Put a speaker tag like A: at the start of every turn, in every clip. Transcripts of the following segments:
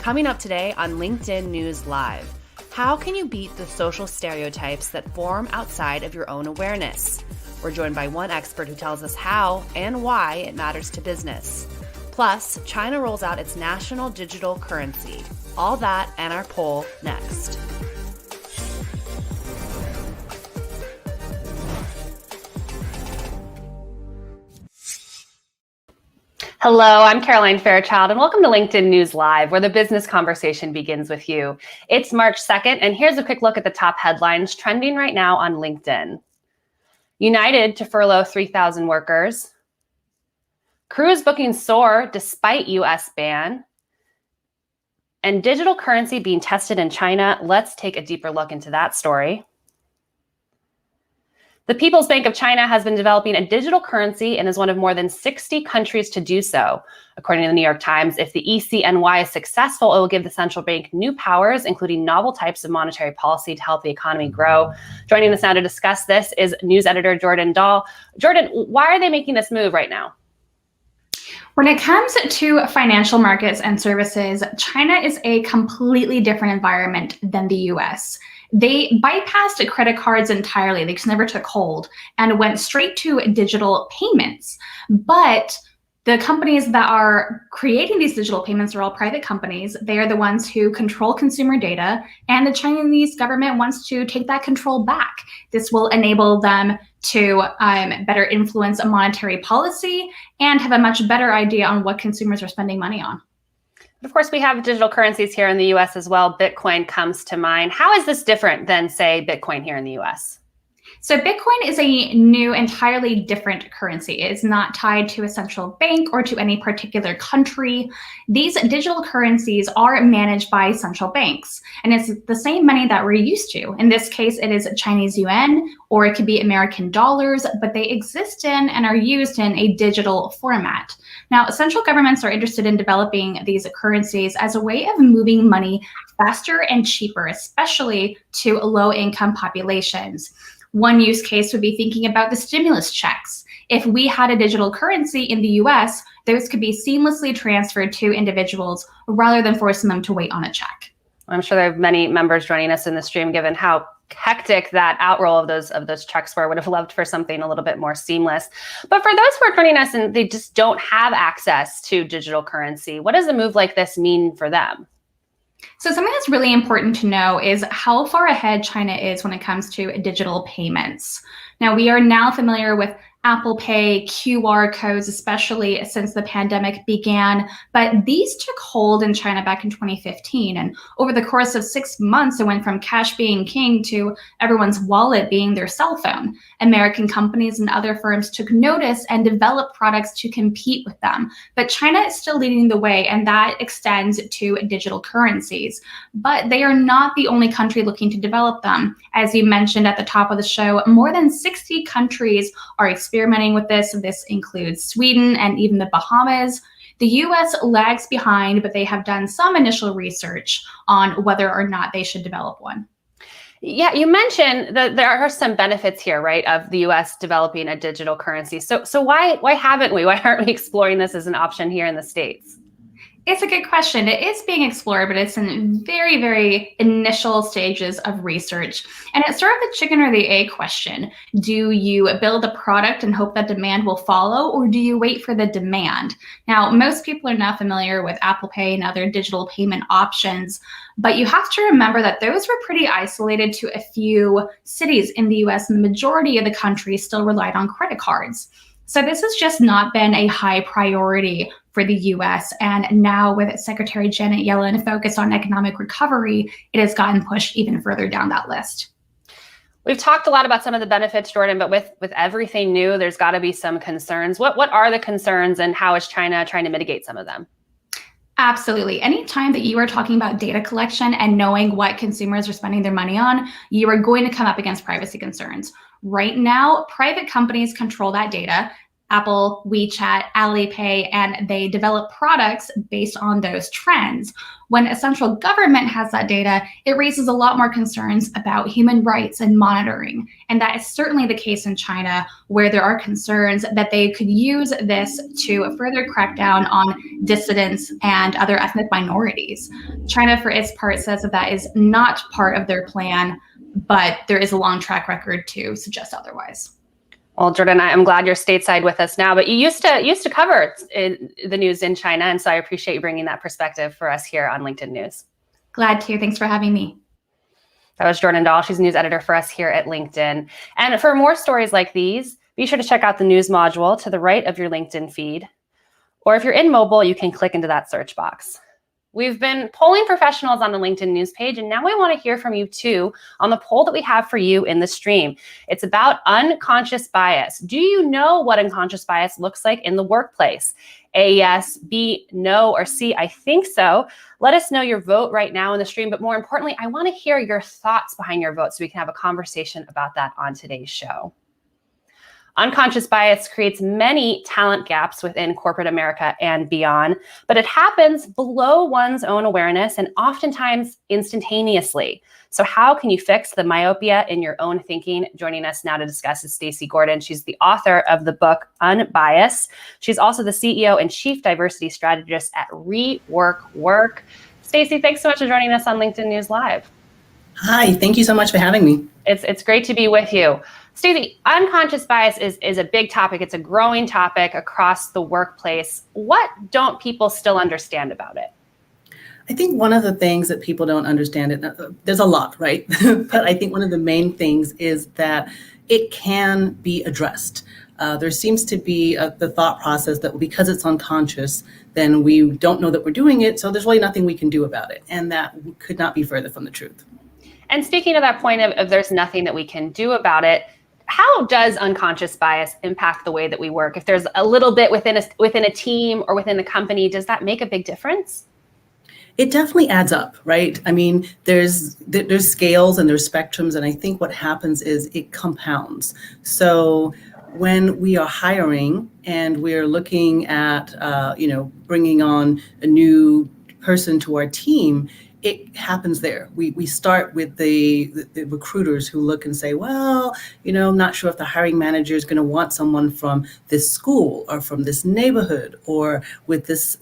A: Coming up today on LinkedIn News Live, how can you beat the social stereotypes that form outside of your own awareness? We're joined by one expert who tells us how and why it matters to business. Plus, China rolls out its national digital currency. All that and our poll next. Hello, I'm Caroline Fairchild, and welcome to LinkedIn News Live, where the business conversation begins with you. It's March 2nd, and here's a quick look at the top headlines trending right now on LinkedIn. United to furlough 3,000 workers. Cruise bookings soar despite U.S. ban. And digital currency being tested in China. Let's take a deeper look into that story. The People's Bank of China has been developing a digital currency and is one of more than 60 countries to do so. According to the New York Times, if the ECNY is successful, it will give the central bank new powers, including novel types of monetary policy to help the economy grow. Joining us now to discuss this is news editor Jordan Dahl. Jordan, why are they making this move right now?
B: When it comes to financial markets and services, China is a completely different environment than the US. They bypassed credit cards entirely. They just never took hold and went straight to digital payments. But the companies that are creating these digital payments are all private companies. They are the ones who control consumer data, and the Chinese government wants to take that control back. This will enable them to better influence a monetary policy and have a much better idea on what consumers are spending money on.
A: Of course, we have digital currencies here in the US as well. Bitcoin comes to mind. How is this different than, say, Bitcoin here in the US?
B: So Bitcoin is a new, entirely different currency. It is not tied to a central bank or to any particular country. These digital currencies are managed by central banks, and it's the same money that we're used to. In this case, it is Chinese yuan, or it could be American dollars, but they exist in and are used in a digital format. Now, central governments are interested in developing these currencies as a way of moving money faster and cheaper, especially to low-income populations. One use case would be thinking about the stimulus checks. If we had a digital currency in the US, those could be seamlessly transferred to individuals rather than forcing them to wait on a check.
A: I'm sure there are many members joining us in the stream, given how hectic that outroll of those checks were. Would have loved for something a little bit more seamless. But for those who are joining us and they just don't have access to digital currency, what does a move like this mean for them?
B: So something that's really important to know is how far ahead China is when it comes to digital payments. Now, we are now familiar with Apple Pay, QR codes, especially since the pandemic began, but these took hold in China back in 2015. And over the course of 6 months, it went from cash being king to everyone's wallet being their cell phone. American companies and other firms took notice and developed products to compete with them. But China is still leading the way, and that extends to digital currencies. But they are not the only country looking to develop them. As you mentioned at the top of the show, more than 60 countries are experimenting with this. This includes Sweden and even the Bahamas. The US lags behind, but they have done some initial research on whether or not they should develop one.
A: Yeah, you mentioned that there are some benefits here, right, of the US developing a digital currency. So why haven't we? Why aren't we exploring this as an option here in the States?
B: It's a good question. It is being explored, but it's in very, very initial stages of research. And it's sort of the chicken or the egg question. Do you build a product and hope that demand will follow, or do you wait for the demand? Now, most people are not familiar with Apple Pay and other digital payment options, but you have to remember that those were pretty isolated to a few cities in the US, and the majority of the country still relied on credit cards. So this has just not been a high priority for the US. And now with Secretary Janet Yellen focused on economic recovery, it has gotten pushed even further down that list.
A: We've talked a lot about some of the benefits, Jordan, but with everything new, there's got to be some concerns. What are the concerns, and how is China trying to mitigate some of them?
B: Absolutely. Anytime that you are talking about data collection and knowing what consumers are spending their money on, you are going to come up against privacy concerns. Right now, private companies control that data. Apple, WeChat, Alipay, and they develop products based on those trends. When a central government has that data, it raises a lot more concerns about human rights and monitoring. And that is certainly the case in China, where there are concerns that they could use this to further crack down on dissidents and other ethnic minorities. China, for its part, says that is not part of their plan, but there is a long track record to suggest otherwise.
A: Well, Jordan, I'm glad you're stateside with us now, but you used to cover the news in China, and so I appreciate you bringing that perspective for us here on LinkedIn News.
B: Glad to. Thanks for having me.
A: That was Jordan Dahl. She's news editor for us here at LinkedIn. And for more stories like these, be sure to check out the news module to the right of your LinkedIn feed. Or if you're in mobile, you can click into that search box. We've been polling professionals on the LinkedIn news page, and now we want to hear from you too on the poll that we have for you in the stream. It's about unconscious bias. Do you know what unconscious bias looks like in the workplace? A, yes, B, no, or C, I think so. Let us know your vote right now in the stream, but more importantly, I want to hear your thoughts behind your vote so we can have a conversation about that on today's show. Unconscious bias creates many talent gaps within corporate America and beyond, but it happens below one's own awareness and oftentimes instantaneously. So how can you fix the myopia in your own thinking? Joining us now to discuss is Stacey Gordon. She's the author of the book Unbiased. She's also the CEO and Chief Diversity Strategist at Rhetoric. Stacey, thanks so much for joining us on LinkedIn News Live.
C: Hi, thank you so much for having me.
A: It's great to be with you. Stacey, unconscious bias is a big topic. It's a growing topic across the workplace. What don't people still understand about it?
C: I think one of the things that people don't understand, there's a lot, right? But I think one of the main things is that it can be addressed. There seems to be the thought process that because it's unconscious, then we don't know that we're doing it, so there's really nothing we can do about it. And that could not be further from the truth. And
A: speaking of that point of there's nothing that we can do about it, how does unconscious bias impact the way that we work? If there's a little bit within a team or within a company, does that make a big difference?
C: It definitely adds up, right? I mean, there's scales and there's spectrums, and I think what happens is it compounds. So when we are hiring and we're looking at, bringing on a new person to our team, it happens there. We start with the recruiters who look and say, well, I'm not sure if the hiring manager is going to want someone from this school or from this neighborhood or with this,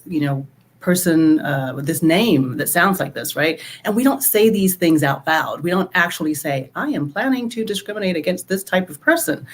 C: person with this name that sounds like this, right? And we don't say these things out loud. We don't actually say, I am planning to discriminate against this type of person.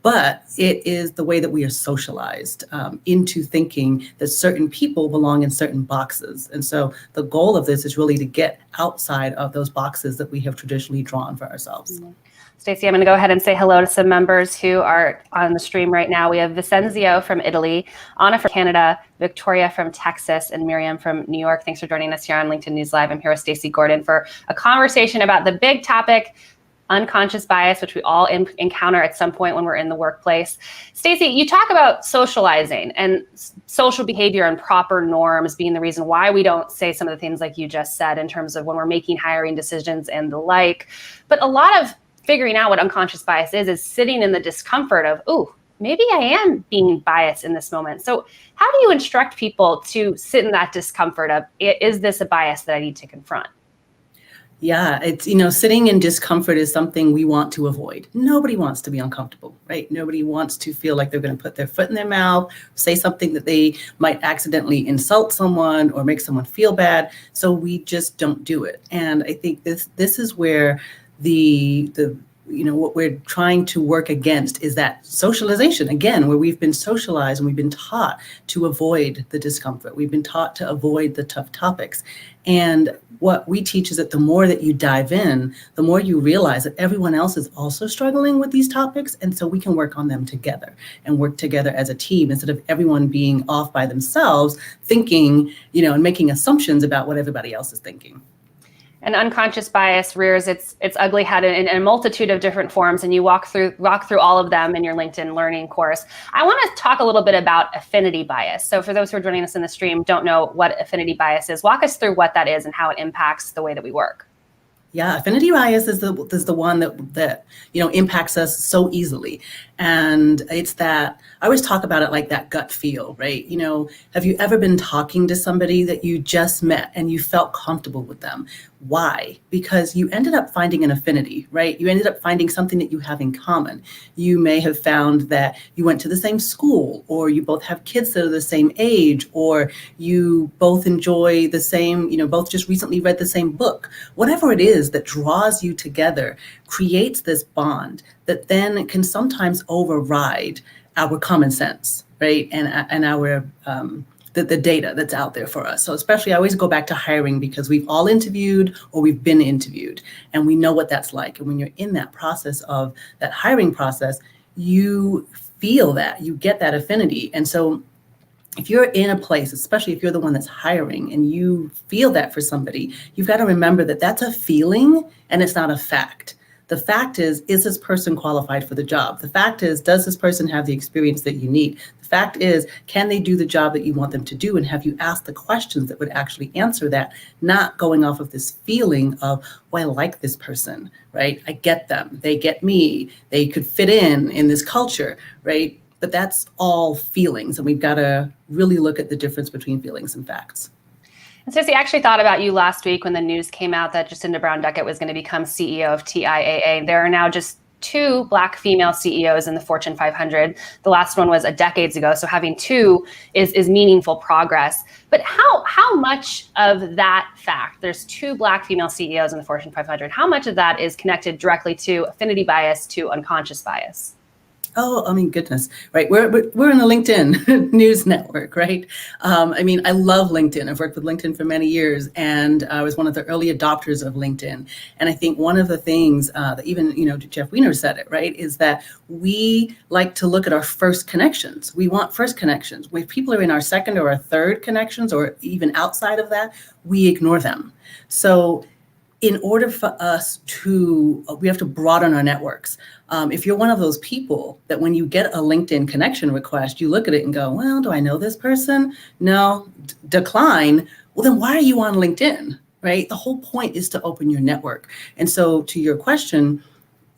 C: But it is the way that we are socialized into thinking that certain people belong in certain boxes. And so the goal of this is really to get outside of those boxes that we have traditionally drawn for ourselves.
A: Mm-hmm. Stacey, I'm going to go ahead and say hello to some members who are on the stream right now. We have Vicenzio from Italy, Anna from Canada, Victoria from Texas, and Miriam from New York. Thanks for joining us here on LinkedIn News Live. I'm here with Stacey Gordon for a conversation about the big topic, unconscious bias, which we all encounter at some point when we're in the workplace. Stacey, you talk about socializing and social behavior and proper norms being the reason why we don't say some of the things like you just said in terms of when we're making hiring decisions and the like. But a lot of figuring out what unconscious bias is sitting in the discomfort of, ooh, maybe I am being biased in this moment. So how do you instruct people to sit in that discomfort of, is this a bias that I need to confront?
C: Yeah, it's, sitting in discomfort is something we want to avoid. Nobody wants to be uncomfortable, right? Nobody wants to feel like they're going to put their foot in their mouth, say something that they might accidentally insult someone or make someone feel bad. So we just don't do it. And I think this is where what we're trying to work against is that socialization, again, where we've been socialized and we've been taught to avoid the discomfort. We've been taught to avoid the tough topics. And what we teach is that the more that you dive in, the more you realize that everyone else is also struggling with these topics. And so we can work on them together and work together as a team instead of everyone being off by themselves, thinking, and making assumptions about what everybody else is thinking.
A: And unconscious bias rears its ugly head in a multitude of different forms, and you walk through all of them in your LinkedIn Learning course. I want to talk a little bit about affinity bias. So for those who are joining us in the stream, don't know what affinity bias is, walk us through what that is and how it impacts the way that we work.
C: Yeah, affinity bias is the one that impacts us so easily, and it's that I always talk about it like that gut feel, right? Have you ever been talking to somebody that you just met and you felt comfortable with them? Why? Because you ended up finding an affinity, right? You ended up finding something that you have in common. You may have found that you went to the same school, or you both have kids that are the same age, or you both enjoy the same, both just recently read the same book. Whatever it is that draws you together creates this bond that then can sometimes override our common sense, right? And our the data that's out there for us. So especially I always go back to hiring, because we've all interviewed or we've been interviewed and we know what that's like. And when you're in that process of that hiring process, you feel that, you get that affinity. And so if you're in a place, especially if you're the one that's hiring and you feel that for somebody, you've got to remember that that's a feeling and it's not a fact. The fact is this person qualified for the job? The fact is, does this person have the experience that you need? The fact is, can they do the job that you want them to do? And have you asked the questions that would actually answer that, not going off of this feeling of, oh, I like this person, right? I get them. They get me. They could fit in this culture, right? But that's all feelings, and we've got to really look at the difference between feelings and facts.
A: And Stacey, I actually thought about you last week when the news came out that Jacinda Brown-Duckett was going to become CEO of TIAA. There are now just 2 Black female CEOs in the Fortune 500. The last one was decades ago, so having 2 is meaningful progress. But how much of that fact, there's 2 Black female CEOs in the Fortune 500, how much of that is connected directly to affinity bias, to unconscious bias?
C: Oh, I mean, goodness, right? We're in the LinkedIn news network, right? I love LinkedIn. I've worked with LinkedIn for many years, and I was one of the early adopters of LinkedIn. And I think one of the things that even, Jeff Weiner said it, right, is that we like to look at our first connections. We want first connections. When people are in our second or our third connections, or even outside of that, we ignore them. So in order for us we have to broaden our networks. If you're one of those people that when you get a LinkedIn connection request, you look at it and go, well, do I know this person? No, decline. Well, then why are you on LinkedIn, right? The whole point is to open your network. And so to your question,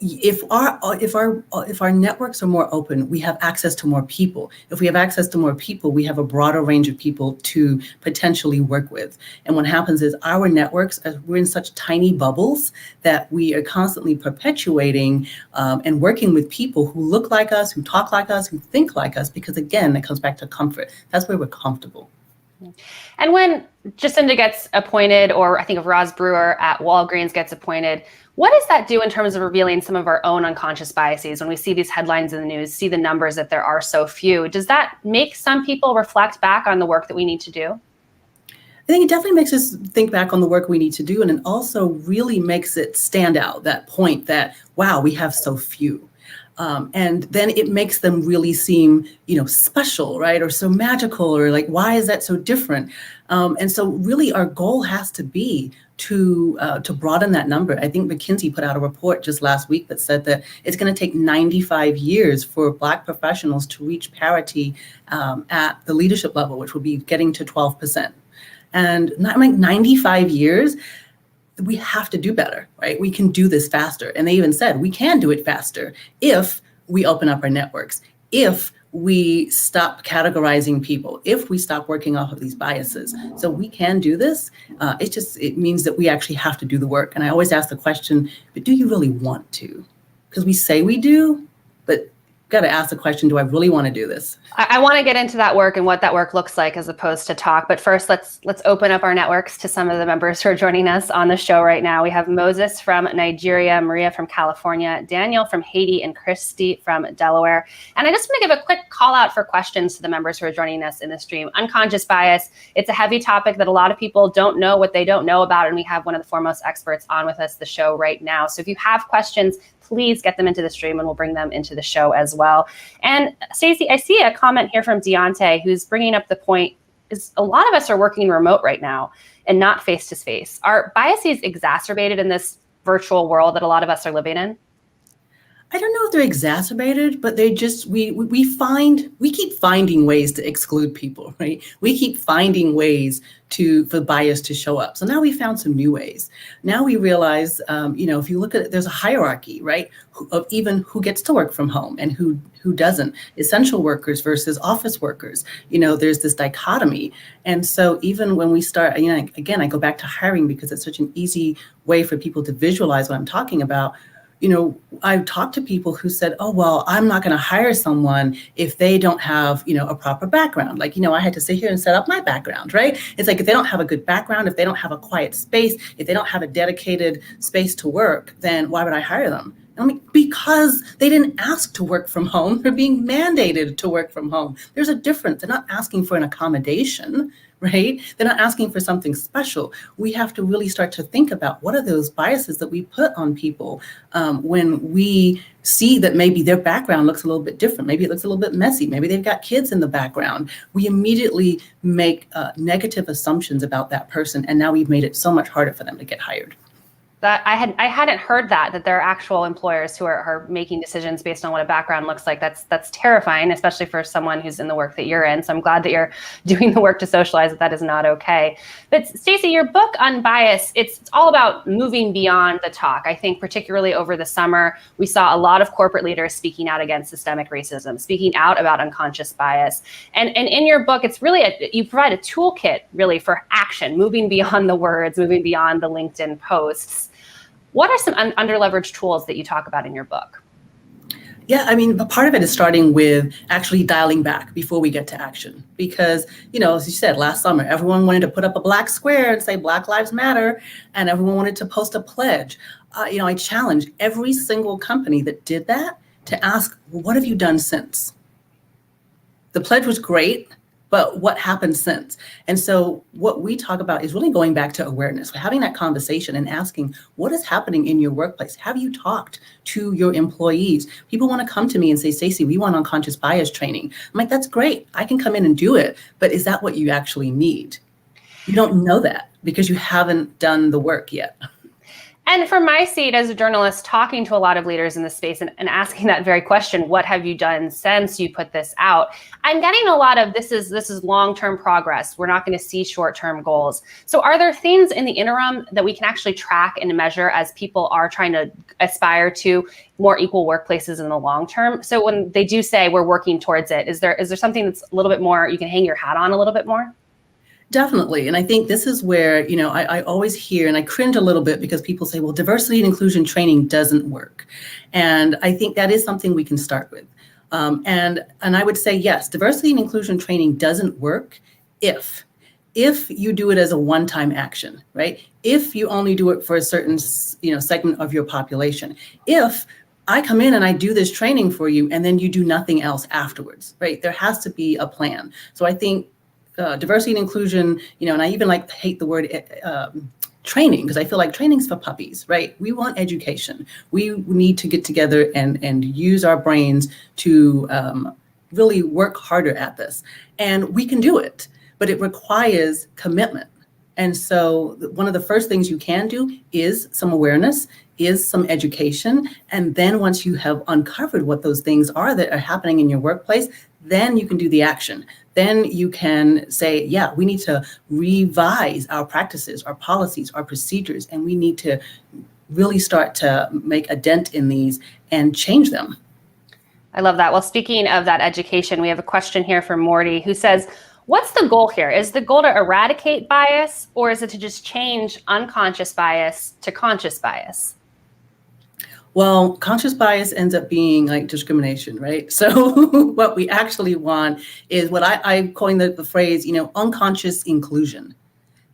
C: if our networks are more open, we have access to more people. If we have access to more people, we have a broader range of people to potentially work with. And what happens is our networks, as we're in such tiny bubbles, that we are constantly perpetuating and working with people who look like us, who talk like us, who think like us, because again, it comes back to comfort. That's where we're comfortable.
A: And when Jacinda gets appointed, or I think of Roz Brewer at Walgreens gets appointed, what does that do in terms of revealing some of our own unconscious biases? When we see these headlines in the news, see the numbers that there are so few, does that make some people reflect back on the work that we need to do?
C: I think it definitely makes us think back on the work we need to do. And it also really makes it stand out, that point that, wow, we have so few. And then it makes them really seem, special, right? Or so magical, or like, why is that so different? And so really our goal has to be to broaden that number. I think McKinsey put out a report just last week that said that it's going to take 95 years for Black professionals to reach parity at the leadership level, which will be getting to 12%. And not like 95 years, we have to do better, right? We can do this faster. And they even said we can do it faster if we open up our networks, if we stop categorizing people, if we stop working off of these biases. So we can do this. It means that we actually have to do the work. And I always ask the question, but do you really want to? Because we say we do, but got to ask the question, do I really want to do this?
A: I want to get into that work and what that work looks like as opposed to talk. But first, let's open up our networks to some of the members who are joining us on the show right now. We have Moses from Nigeria, Maria from California, Daniel from Haiti, and Christy from Delaware. And I just want to give a quick call out for questions to the members who are joining us in the stream. Unconscious bias, it's a heavy topic that a lot of people don't know what they don't know about. And we have one of the foremost experts on with us the show right now. So if you have questions, please get them into the stream and we'll bring them into the show as well. And Stacey, I see a comment here from Deontay who's bringing up the point is a lot of us are working remote right now and not face-to-face. Are biases exacerbated in this virtual world that a lot of us are living in?
C: I don't know if they're exacerbated, but they just we keep finding ways to exclude people, right? We keep finding ways for bias to show up. So now we found some new ways. Now we realize, if you look at it, there's a hierarchy, right, of even who gets to work from home and who doesn't. Essential workers versus office workers. There's this dichotomy, and so even when we start, again, I go back to hiring because it's such an easy way for people to visualize what I'm talking about. I've talked to people who said, oh, well, I'm not going to hire someone if they don't have, a proper background. Like, I had to sit here and set up my background, right? It's like, if they don't have a good background, if they don't have a quiet space, if they don't have a dedicated space to work, then why would I hire them? Because they didn't ask to work from home. They're being mandated to work from home. There's a difference. They're not asking for an accommodation, right? They're not asking for something special. We have to really start to think about what are those biases that we put on people when we see that maybe their background looks a little bit different. Maybe it looks a little bit messy. Maybe they've got kids in the background. We immediately make negative assumptions about that person. And now we've made it so much harder for them to get hired.
A: That I hadn't heard that there are actual employers who are making decisions based on what a background looks like. That's terrifying, especially for someone who's in the work that you're in. So I'm glad that you're doing the work to socialize that is not okay. But Stacey, your book on bias, it's all about moving beyond the talk. I think particularly over the summer, we saw a lot of corporate leaders speaking out against systemic racism, speaking out about unconscious bias. And in your book, it's really you provide a toolkit really for action, moving beyond the words, moving beyond the LinkedIn posts. What are some underleveraged tools that you talk about in your book?
C: Yeah, part of it is starting with actually dialing back before we get to action. Because, as you said, last summer, everyone wanted to put up a black square and say Black Lives Matter, and everyone wanted to post a pledge. I challenged every single company that did that to ask, well, what have you done since? The pledge was great, but what happened since? And so what we talk about is really going back to awareness, having that conversation and asking, what is happening in your workplace? Have you talked to your employees? People want to come to me and say, Stacey, we want unconscious bias training. I'm like, that's great. I can come in and do it. But is that what you actually need? You don't know that because you haven't done the work yet.
A: And from my seat as a journalist, talking to a lot of leaders in this space and asking that very question, what have you done since you put this out? I'm getting a lot of this is long-term progress. We're not going to see short-term goals. So are there things in the interim that we can actually track and measure as people are trying to aspire to more equal workplaces in the long term? So when they do say we're working towards it, is there something that's a little bit more, you can hang your hat on a little bit more?
C: Definitely. And I think this is where, I always hear, and I cringe a little bit because people say, well, diversity and inclusion training doesn't work. And I think that is something we can start with. And I would say, yes, diversity and inclusion training doesn't work if you do it as a one-time action, right? If you only do it for a certain, segment of your population. If I come in and I do this training for you and then you do nothing else afterwards, right? There has to be a plan. So I think diversity and inclusion, and I even hate the word training because I feel like training's for puppies, right? We want education. We need to get together and use our brains to really work harder at this. And we can do it, but it requires commitment. And so one of the first things you can do is some awareness, is some education. And then once you have uncovered what those things are that are happening in your workplace, then you can do the action. Then you can say, yeah, we need to revise our practices, our policies, our procedures, and we need to really start to make a dent in these and change them.
A: I love that. Well, speaking of that education, we have a question here from Morty who says, what's the goal here? Is the goal to eradicate bias, or is it to just change unconscious bias to conscious bias?
C: Well, conscious bias ends up being like discrimination, right? So what we actually want is what I coined the phrase, unconscious inclusion.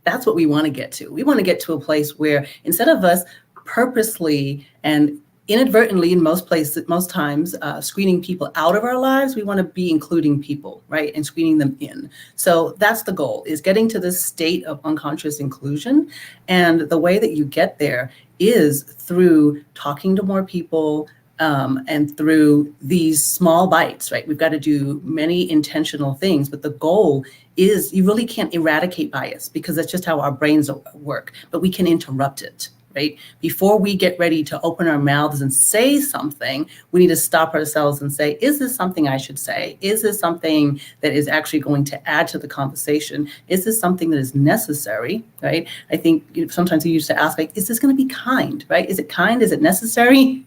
C: That's what we want to get to. We want to get to a place where instead of us purposely and inadvertently in most times, screening people out of our lives, we want to be including people, right? And screening them in. So that's the goal, is getting to this state of unconscious inclusion. And the way that you get there is through talking to more people and through these small bites, right? We've got to do many intentional things, but the goal is you really can't eradicate bias because that's just how our brains work, but we can interrupt it. right? Before we get ready to open our mouths and say something, we need to stop ourselves and say, is this something I should say? Is this something that is actually going to add to the conversation? Is this something that is necessary, right? I think sometimes we used to ask, like, is this going to be kind, right? Is it kind? Is it necessary?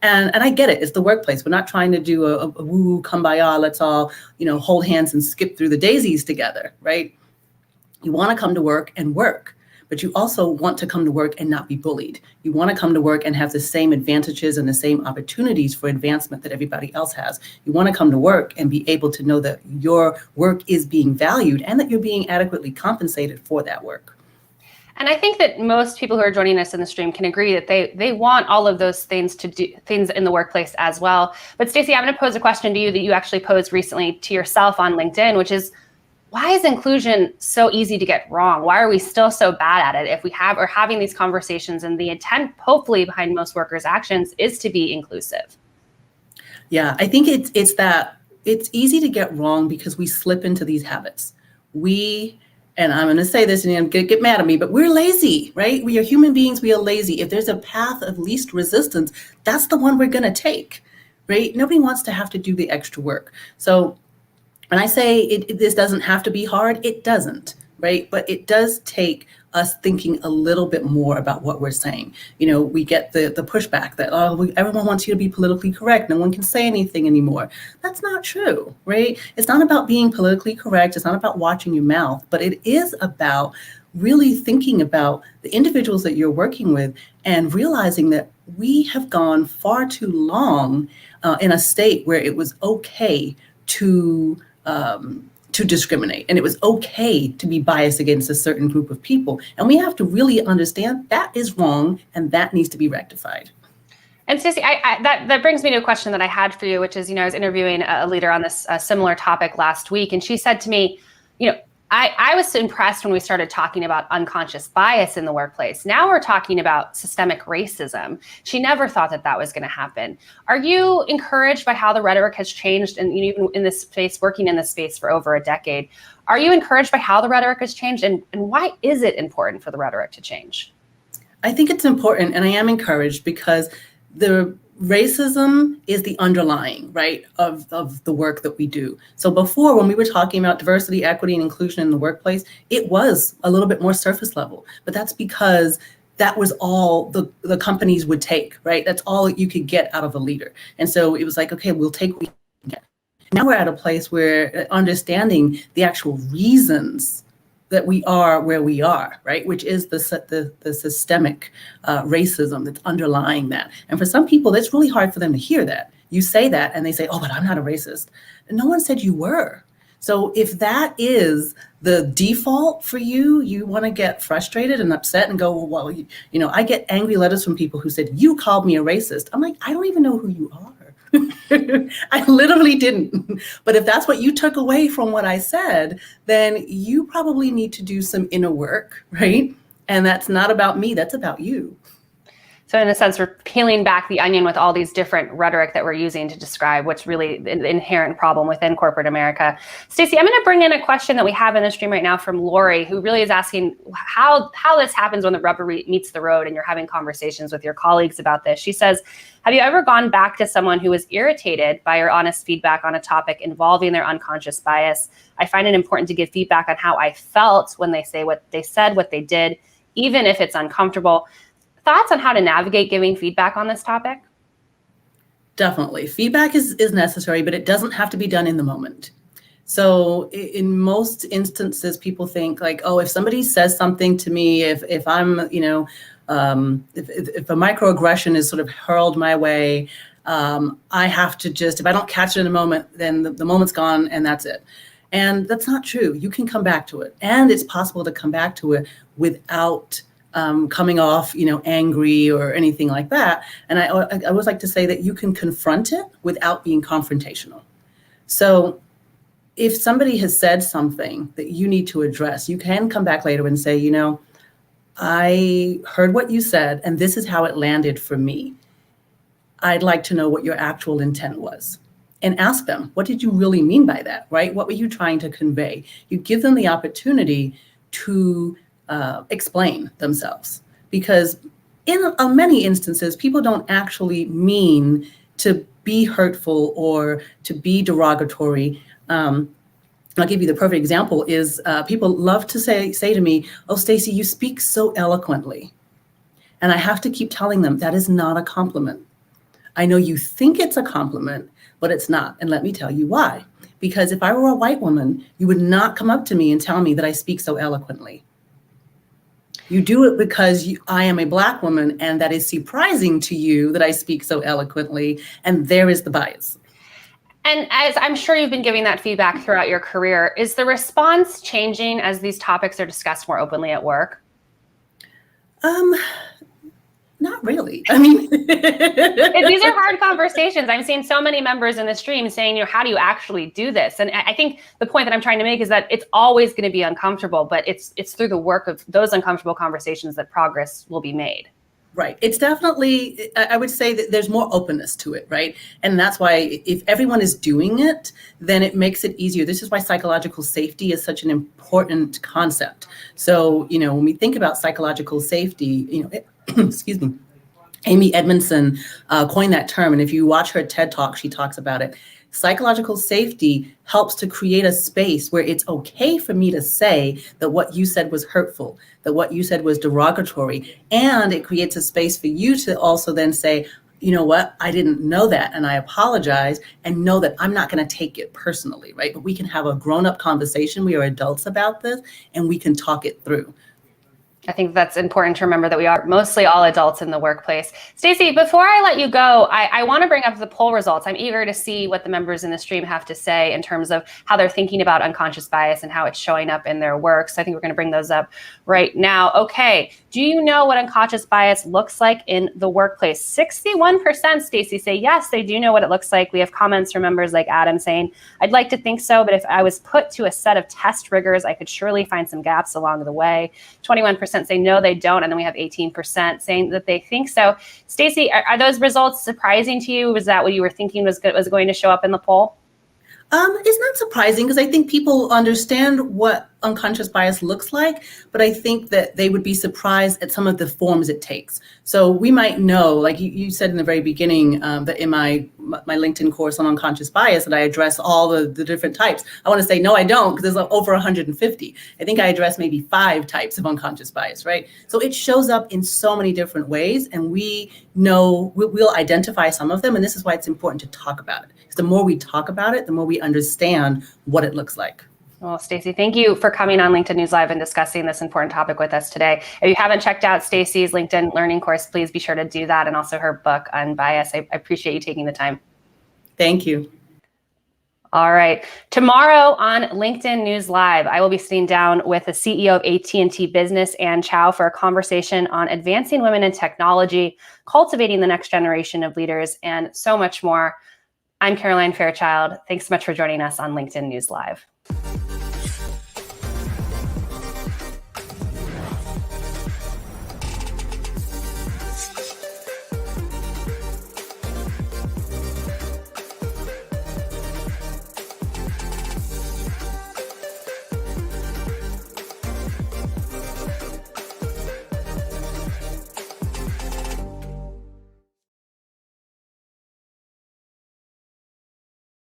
C: and I get it. It's the workplace. We're not trying to do a woo kumbaya, let's all, hold hands and skip through the daisies together, right? You want to come to work and work, but you also want to come to work and not be bullied. You want to come to work and have the same advantages and the same opportunities for advancement that everybody else has. You want to come to work and be able to know that your work is being valued and that you're being adequately compensated for that work.
A: And I think that most people who are joining us in the stream can agree that they want all of those things in the workplace as well. But Stacey, I'm going to pose a question to you that you actually posed recently to yourself on LinkedIn, which is, why is inclusion so easy to get wrong? Why are we still so bad at it if we are having these conversations and the intent, hopefully, behind most workers' actions is to be inclusive?
C: Yeah, I think it's that it's easy to get wrong because we slip into these habits. And I'm going to say this and you're going to get mad at me, but we're lazy, right? We are human beings. We are lazy. If there's a path of least resistance, that's the one we're going to take, right? Nobody wants to have to do the extra work. So when I say this doesn't have to be hard, it doesn't, right? But it does take us thinking a little bit more about what we're saying. We get the pushback that, everyone wants you to be politically correct. No one can say anything anymore. That's not true, right? It's not about being politically correct. It's not about watching your mouth, but it is about really thinking about the individuals that you're working with and realizing that we have gone far too long in a state where it was okay to discriminate. And it was okay to be biased against a certain group of people. And we have to really understand that is wrong and that needs to be rectified.
A: And Stacey, that brings me to a question that I had for you, which is, I was interviewing a leader on this similar topic last week, and she said to me, I was impressed when we started talking about unconscious bias in the workplace. Now we're talking about systemic racism. She never thought that was going to happen. Are you encouraged by how the rhetoric has changed, and even in this space, working in this space for over a decade? Are you encouraged by how the rhetoric has changed, and why is it important for the rhetoric to change?
C: I think it's important, and I am encouraged because the racism is the underlying, right, of the work that we do. So before, when we were talking about diversity, equity, and inclusion in the workplace, it was a little bit more surface level, but that's because that was all the companies would take, right? That's all you could get out of a leader. And so it was like, okay, we'll take what we can get. Now we're at a place where understanding the actual reasons that we are where we are, right? Which is the systemic racism that's underlying that. And for some people, it's really hard for them to hear that. You say that and they say, oh, but I'm not a racist. And no one said you were. So if that is the default for you, you want to get frustrated and upset and go, well, I get angry letters from people who said, you called me a racist. I'm like, I don't even know who you are. I literally didn't. But if that's what you took away from what I said, then you probably need to do some inner work, right? And that's not about me, that's about you.
A: So in a sense, we're peeling back the onion with all these different rhetoric that we're using to describe what's really the inherent problem within corporate America. Stacey, I'm going to bring in a question that we have in the stream right now from Lori, who really is asking how this happens when the rubber meets the road and you're having conversations with your colleagues about this. She says, have you ever gone back to someone who was irritated by your honest feedback on a topic involving their unconscious bias? I find it important to give feedback on how I felt when they say what they said, what they did, even if it's uncomfortable. Thoughts on how to navigate giving feedback on this topic?
C: Definitely. Feedback is necessary, but it doesn't have to be done in the moment. So in most instances, people think like, oh, if somebody says something to me, if I'm, if a microaggression is sort of hurled my way, I have to if I don't catch it in a moment, then the moment's gone and that's it. And that's not true. You can come back to it. And it's possible to come back to it without coming off, angry or anything like that. And I always like to say that you can confront it without being confrontational. So if somebody has said something that you need to address, you can come back later and say, I heard what you said, and this is how it landed for me. I'd like to know what your actual intent was. And ask them, what did you really mean by that, right? What were you trying to convey? You give them the opportunity to explain themselves, because in many instances, people don't actually mean to be hurtful or to be derogatory. I'll give you the perfect example is people love to say to me, "Oh, Stacey, you speak so eloquently." And I have to keep telling them that is not a compliment. I know you think it's a compliment, but it's not. And let me tell you why. Because if I were a white woman, you would not come up to me and tell me that I speak so eloquently. You do it because I am a Black woman, and that is surprising to you that I speak so eloquently. And there is the bias.
A: And as I'm sure you've been giving that feedback throughout your career, is the response changing as these topics are discussed more openly at work?
C: Not really. I mean,
A: these are hard conversations. I'm seeing so many members in the stream saying, how do you actually do this? And I think the point that I'm trying to make is that it's always going to be uncomfortable, but it's through the work of those uncomfortable conversations that progress will be made.
C: Right. It's definitely, I would say that there's more openness to it, right? And that's why if everyone is doing it, then it makes it easier. This is why psychological safety is such an important concept. So, when we think about psychological safety, excuse me, Amy Edmondson coined that term. And if you watch her TED Talk, she talks about it. Psychological safety helps to create a space where it's okay for me to say that what you said was hurtful, that what you said was derogatory. And it creates a space for you to also then say, you know what, I didn't know that, and I apologize, and know that I'm not going to take it personally, right? But we can have a grown-up conversation. We are adults about this, and we can talk it through.
A: I think that's important to remember that we are mostly all adults in the workplace. Stacey, before I let you go, I want to bring up the poll results. I'm eager to see what the members in the stream have to say in terms of how they're thinking about unconscious bias and how it's showing up in their work. So I think we're going to bring those up right now. Okay, do you know what unconscious bias looks like in the workplace? 61%, Stacey, say yes, they do know what it looks like. We have comments from members like Adam saying, I'd like to think so, but if I was put to a set of test rigors, I could surely find some gaps along the way. 21% say no, they don't. And then we have 18% saying that they think so. Stacey, are those results surprising to you? Was that what you were thinking was going to show up in the poll?
C: It's not surprising because I think people understand what unconscious bias looks like, but I think that they would be surprised at some of the forms it takes. So we might know, like you said in the very beginning, that in my LinkedIn course on unconscious bias that I address all the different types. I want to say, no, I don't, because there's over 150. I think I address maybe 5 types of unconscious bias, right? So it shows up in so many different ways, and we know we'll identify some of them. And this is why it's important to talk about it. Because the more we talk about it, the more we understand what it looks like.
A: Well, Stacey, thank you for coming on LinkedIn News Live and discussing this important topic with us today. If you haven't checked out Stacey's LinkedIn learning course, please be sure to do that, and also her book on bias. I appreciate you taking the time.
C: Thank you.
A: All right. Tomorrow on LinkedIn News Live, I will be sitting down with the CEO of AT&T Business, Ann Chow, for a conversation on advancing women in technology, cultivating the next generation of leaders, and so much more. I'm Caroline Fairchild. Thanks so much for joining us on LinkedIn News Live.